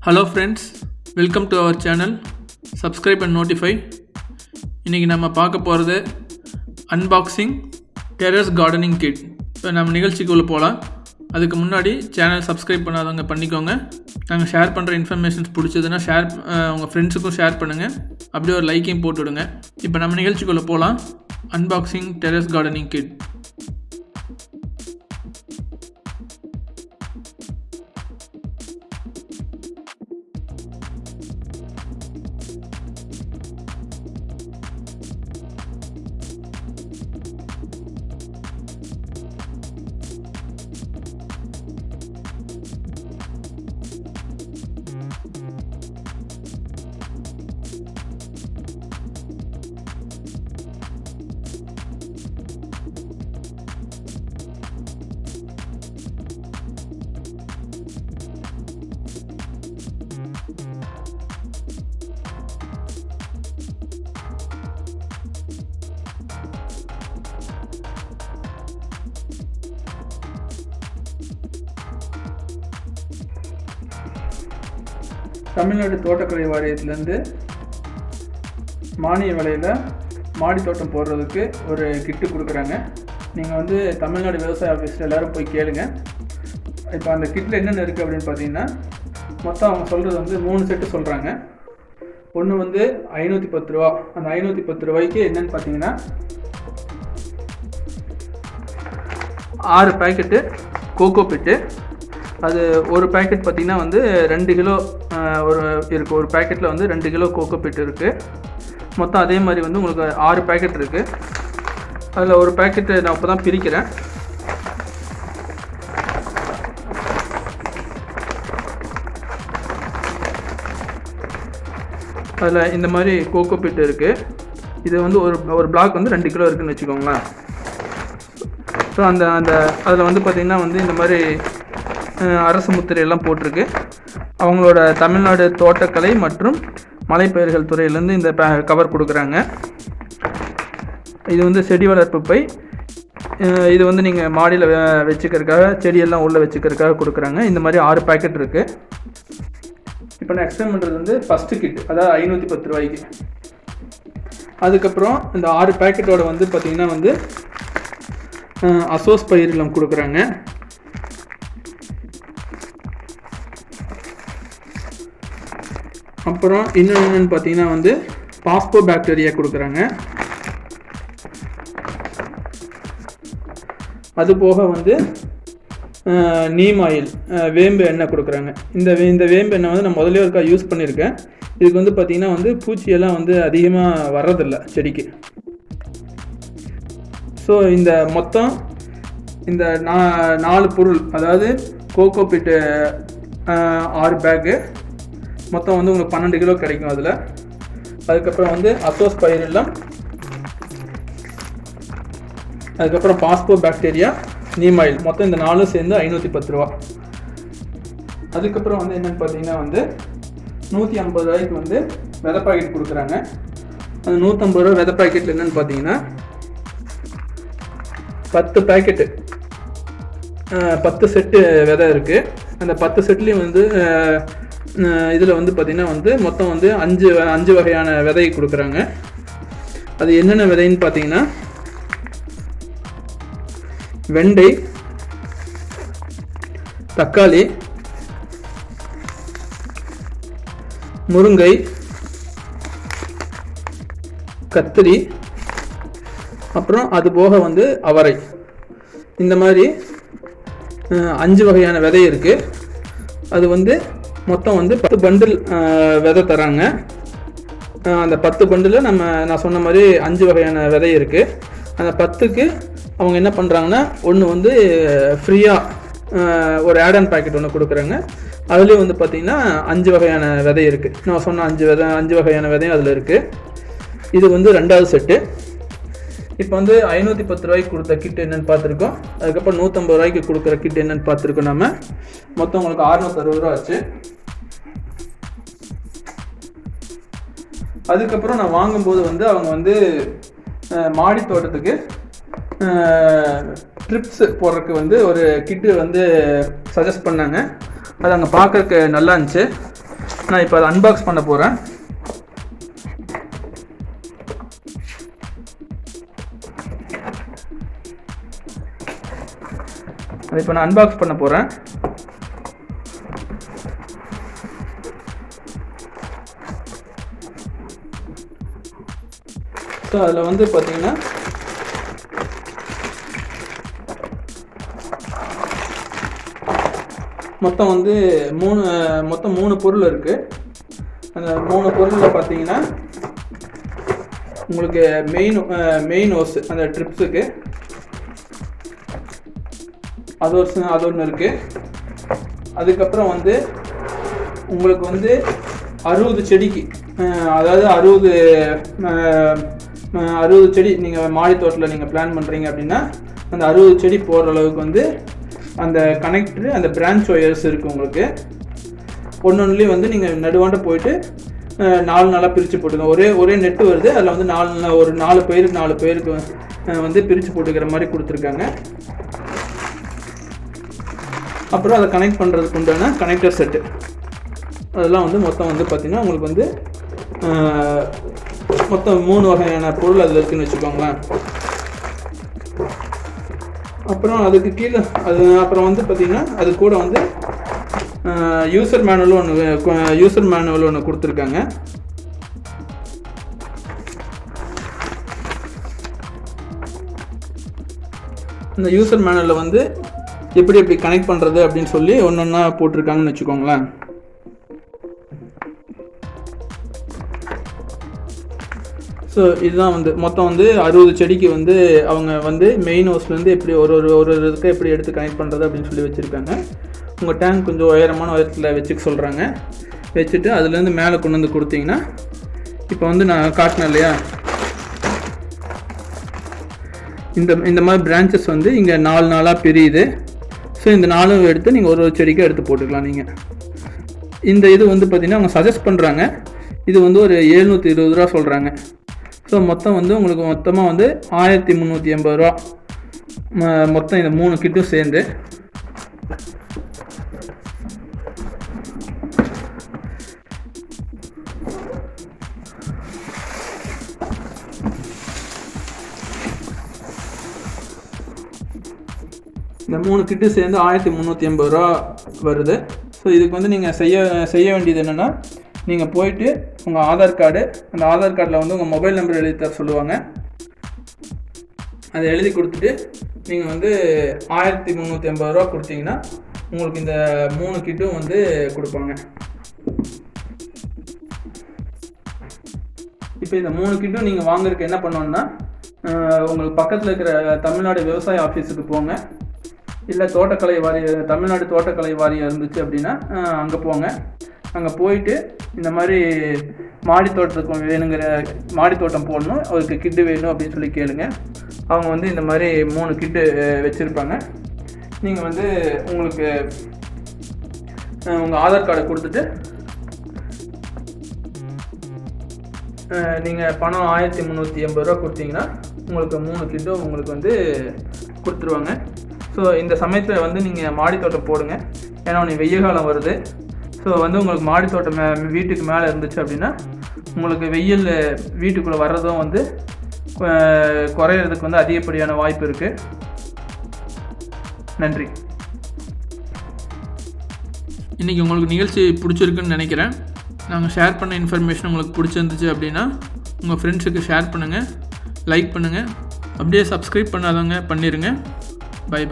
Hello friends, welcome to our channel. Subscribe and notify. இன்றைக்கி நம்ம பார்க்க போகிறது அன்பாக்சிங் Terrace Gardening Kit. இப்போ நம்ம நிகழ்ச்சிக்குள்ளே போகலாம். அதுக்கு முன்னாடி சேனல் சப்ஸ்கிரைப் பண்ணாதவங்க பண்ணிக்கோங்க. நாங்கள் ஷேர் பண்ணுற இன்ஃபர்மேஷன்ஸ் பிடிச்சதுன்னா உங்கள் ஃப்ரெண்ட்ஸுக்கும் ஷேர் பண்ணுங்கள். அப்படியே ஒரு லைக்கையும் போட்டுவிடுங்க. இப்போ நம்ம நிகழ்ச்சிக்குள்ளே போகலாம். Unboxing Terrace Gardening Kit. Tamil Nadu தோட்டக்கலை வாரியத்திலேருந்து மானிய விலையில் மாடி தோட்டம் போடுறதுக்கு ஒரு கிட்டு கொடுக்குறாங்க. நீங்கள் தமிழ்நாடு விவசாய ஆஃபீஸில் எல்லோரும் போய் கேளுங்க. இப்போ அந்த கிட்டில் என்னென்ன இருக்குது அப்படின்னு பார்த்தீங்கன்னா, மொத்தம் அவங்க சொல்கிறது 3 செட்டு சொல்கிறாங்க. ஒன்று 510 ரூபா. அந்த 510 ரூபாய்க்கு என்னென்னு பார்த்தீங்கன்னா 6 பேக்கெட்டு கோகோ பிட்டு. அது ஒரு பேக்கெட் பார்த்திங்கன்னா 2 கிலோ இருக்குது. ஒரு பேக்கெட்டில் 2 கிலோ கோகோ பிட் இருக்குது. மொத்தம் அதே மாதிரி உங்களுக்கு 6 பேக்கெட் இருக்குது. அதில் ஒரு பேக்கெட்டு நான் இப்போ தான் பிரிக்கிறேன். அதில் இந்த மாதிரி கோகோ பிட் இருக்குது. இது ஒரு பிளாக் 2 கிலோ இருக்குதுன்னு வச்சுக்கோங்களேன். ஸோ அதில் பார்த்திங்கன்னா இந்த மாதிரி அரசு முத்திரையெல்லாம் போட்டிருக்கு. அவங்களோட தமிழ்நாடு தோட்டக்கலை மற்றும் மலைப்பயிர்கள் துறையிலேருந்து இந்த கவர் கொடுக்குறாங்க. இது செடி வளர்ப்பு பை. இது நீங்கள் மாடியில் வச்சுக்கிறதுக்காக, செடியெல்லாம் உள்ளே வச்சுக்கிறதுக்காக கொடுக்குறாங்க. இந்த மாதிரி 6 பேக்கெட் இருக்குது. இப்போ நான் எக்ஸ்பிளைன் பண்ணுறது ஃபஸ்ட்டு கிட், அதாவது 510 ரூபாய்க்கு. அதுக்கப்புறம் இந்த 6 பேக்கெட்டோட பார்த்திங்கன்னா அசோஸ் பயிரெல்லாம் கொடுக்குறாங்க. அப்புறம் இன்னொன்று பார்த்தீங்கன்னா பாஸ்போ பாக்டீரியா கொடுக்குறாங்க. அது போக நீம் ஆயில், வேம்பு எண்ணெய் கொடுக்குறாங்க. இந்த வேம்பு எண்ணெய் நான் முதல்ல ஒருக்கா யூஸ் பண்ணியிருக்கேன். இதுக்கு பார்த்திங்கன்னா பூச்சியெல்லாம் அதிகமாக வர்றதில்லை செடிக்கு. ஸோ இந்த மொத்தம் இந்த 4 பொருள், அதாவது கோகோ பிட்டு 6 பேக்கு, மொத்தம் உங்களுக்கு 12 கிலோ கிடைக்கும் அதில். அதுக்கப்புறம் அசோஸ் பயிரெல்லாம், அதுக்கப்புறம் பாஸ்போ பாக்டீரியா, நீம் ஆயில், மொத்தம் இந்த 4 சேர்ந்து 510 ரூபா. அதுக்கப்புறம் என்னென்னு பார்த்தீங்கன்னா 150 ரூபாய்க்கு விதை பாக்கெட் கொடுக்குறாங்க. அந்த 150 ரூபா விதை பாக்கெட்டில் என்னென்னு பார்த்தீங்கன்னா 10 பேக்கெட்டு, 10 செட்டு விதை இருக்குது. அந்த 10 செட்லேயும் இதில் பார்த்திங்கன்னா மொத்தம் 5 வகையான விதை கொடுக்குறாங்க. அது என்னென்ன விதைன்னு பார்த்தீங்கன்னா வெண்டை, தக்காளி, முருங்கை, கத்திரி, அப்புறம் அது போக அவரை. இந்த மாதிரி 5 வகையான விதை இருக்குது. அது மொத்தம் 10 பண்டில் விதை தராங்க. அந்த 10 பண்டில் நான் சொன்ன மாதிரி 5 வகையான விதை இருக்குது. அந்த 10க்கு அவங்க என்ன பண்ணுறாங்கன்னா, ஒன்று ஃப்ரீயாக ஒரு ஆட் ஆன் பேக்கெட் ஒன்று கொடுக்குறாங்க. அதுலேயும் பார்த்திங்கன்னா 5 வகையான விதை இருக்குது. நான் சொன்ன 5 வகையான விதையும் அதில் இருக்குது. இது 2வது செட்டு. இப்போ 510 ரூபாய்க்கு கொடுத்த கிட் என்னென்னு பார்த்துருக்கோம். அதுக்கப்புறம் 150 ரூபாய்க்கு கொடுக்குற கிட் என்னென்னு பார்த்துருக்கோம். நம்ம மொத்தம் உங்களுக்கு 660 ரூபா ஆச்சு. அதுக்கப்புறம் நான் வாங்கும்போது அவங்க மாடி தோட்டத்துக்கு ட்ரிப்ஸ் போடுறதுக்கு ஒரு கிட்டு சஜஸ்ட் பண்ணாங்க. அது அங்கே பார்க்குறக்கு நல்லா இருந்துச்சு. நான் இப்போ அதை அன்பாக்ஸ் பண்ண போகிறேன். அதை இப்போ நான் அன்பாக்ஸ் பண்ண போகிறேன். ஸோ அதில் வந்து பார்த்தீங்கன்னா மொத்தம் வந்து மூணு பொருள் இருக்குது. அந்த 3 பொருளில் பார்த்தீங்கன்னா உங்களுக்கு மெயின் ஹோஸ் அந்த ட்ரிப்ஸுக்கு அது ஒன்று இருக்குது. அதுக்கப்புறம் வந்து உங்களுக்கு வந்து 60 செடிக்கு, அதாவது 60 செடி நீங்கள் மாடி தோட்டத்தில் நீங்கள் பிளான் பண்ணுறீங்க அப்படின்னா அந்த 60 செடி போடுற அளவுக்கு வந்து அந்த கனெக்டரு, அந்த பிரான்ச் ஒயர்ஸ் இருக்குது உங்களுக்கு. ஒன்றுலேயும் வந்து நீங்கள் நடுவாண்ட போயிட்டு 4 நாளாக பிரித்து போட்டுக்கோங்க. ஒரே நெட்டு வருது, அதில் வந்து 4 பேருக்கு வந்து பிரித்து போட்டுக்கிற மாதிரி கொடுத்துருக்காங்க. அப்புறம் அதை கனெக்ட் பண்ணுறதுக்கு உண்டான கனெக்டர் செட்டு அதெல்லாம் வந்து மொத்தம் வந்து பார்த்திங்கன்னா உங்களுக்கு வந்து மொத்தம் 3 வகையான பொருள் அதில் இருக்குதுன்னு வச்சுக்கோங்களேன். அப்புறம் அதுக்கு கீழே அப்புறம் வந்து பார்த்திங்கன்னா அது கூட வந்து யூசர் மேனுவல் ஒன்று கொடுத்துருக்காங்க. இந்த யூசர் மேனுவலில் வந்து எப்படி கனெக்ட் பண்ணுறது அப்படின்னு சொல்லி ஒன்றா போட்டிருக்காங்கன்னு வச்சுக்கோங்களேன். ஸோ இதுதான் வந்து மொத்தம் வந்து 60 செடிக்கு வந்து அவங்க வந்து மெயின் ஹவுஸ்லேருந்து எப்படி ஒரு இதுக்கு எப்படி எடுத்து கனெக்ட் பண்ணுறது அப்படின்னு சொல்லி வச்சுருக்காங்க. உங்கள் டேங்க் கொஞ்சம் உயரமான உயரத்தில் வச்சுக்க சொல்கிறாங்க. வச்சுட்டு அதுலேருந்து மேலே கொண்டு வந்து கொடுத்தீங்கன்னா, இப்போ வந்து நான் காட்டினேன் இல்லையா, இந்த மாதிரி பிரான்ச்சஸ் வந்து இங்கே 4 நாளாக பிரியுது. ஸோ இந்த 4 எடுத்து நீங்கள் ஒரு செடிக்கு எடுத்து போட்டுக்கலாம். நீங்கள் இந்த இது வந்து பார்த்திங்கன்னா அவங்க சஜஸ்ட் பண்ணுறாங்க. இது வந்து ஒரு 720 ரூபா சொல்கிறாங்க. ஸோ மொத்தம் வந்து உங்களுக்கு மொத்தமாக வந்து 1380 ரூபா மொத்தம் இந்த 3 கிட்டும் சேர்ந்து. இந்த 3 கிட்டு சேர்ந்து 1380 ரூபா வருது. ஸோ இதுக்கு வந்து நீங்கள் செய்ய வேண்டியது என்னென்னா, நீங்கள் போயிட்டு உங்கள் ஆதார் கார்டு, அந்த ஆதார் கார்டில் வந்து உங்கள் மொபைல் நம்பர் எழுதி தர சொல்லுவாங்க. அதை எழுதி கொடுத்துட்டு நீங்கள் வந்து 1380 ரூபா கொடுத்தீங்கன்னா உங்களுக்கு இந்த 3 கிட்டும் வந்து கொடுப்பாங்க. இப்போ இந்த 3 கிட்டும் நீங்கள் வாங்குறதுக்கு என்ன பண்ணணுன்னா, உங்களுக்கு பக்கத்தில் இருக்கிற தமிழ்நாடு விவசாய ஆஃபீஸுக்கு போங்க. இல்லை தமிழ்நாடு தோட்டக்கலை வாரியம் இருந்துச்சு அப்படின்னா அங்கே போங்க. அங்கே போயிட்டு இந்த மாதிரி மாடி தோட்டத்துக்கு வேணுங்கிற மாடி தோட்டம் போடணும், அதுக்கு கிட்டு வேணும் அப்படின்னு சொல்லி கேளுங்க. அவங்க வந்து இந்த மாதிரி 3 கிட்டு வச்சுருப்பாங்க. நீங்கள் வந்து உங்களுக்கு உங்கள் ஆதார் கார்டை கொடுத்துட்டு நீங்கள் பணம் 1380 ரூபா கொடுத்தீங்கன்னா உங்களுக்கு 3 கிட்டும் உங்களுக்கு வந்து கொடுத்துருவாங்க. ஸோ இந்த சமயத்தில் வந்து நீங்கள் மாடி தோட்டம் போடுங்க. ஏன்னா வெய்ய காலம் வருது. ஸோ வந்து உங்களுக்கு மாடி தோட்டம் வீட்டுக்கு மேலே இருந்துச்சு அப்படின்னா உங்களுக்கு வெயில் வீட்டுக்குள்ளே வர்றதும் வந்து குறையிறதுக்கு வந்து அதிகப்படியான வாய்ப்பு இருக்குது. நன்றி. இன்றைக்கி உங்களுக்கு நிகழ்ச்சி பிடிச்சிருக்குன்னு நினைக்கிறேன். நாங்கள் ஷேர் பண்ண இன்ஃபர்மேஷன் உங்களுக்கு பிடிச்சிருந்துச்சு அப்படின்னா உங்கள் ஃப்ரெண்ட்ஸுக்கு ஷேர் பண்ணுங்கள், லைக் பண்ணுங்கள். அப்படியே சப்ஸ்கிரைப் பண்ணாதவங்க பண்ணிடுங்க. பை.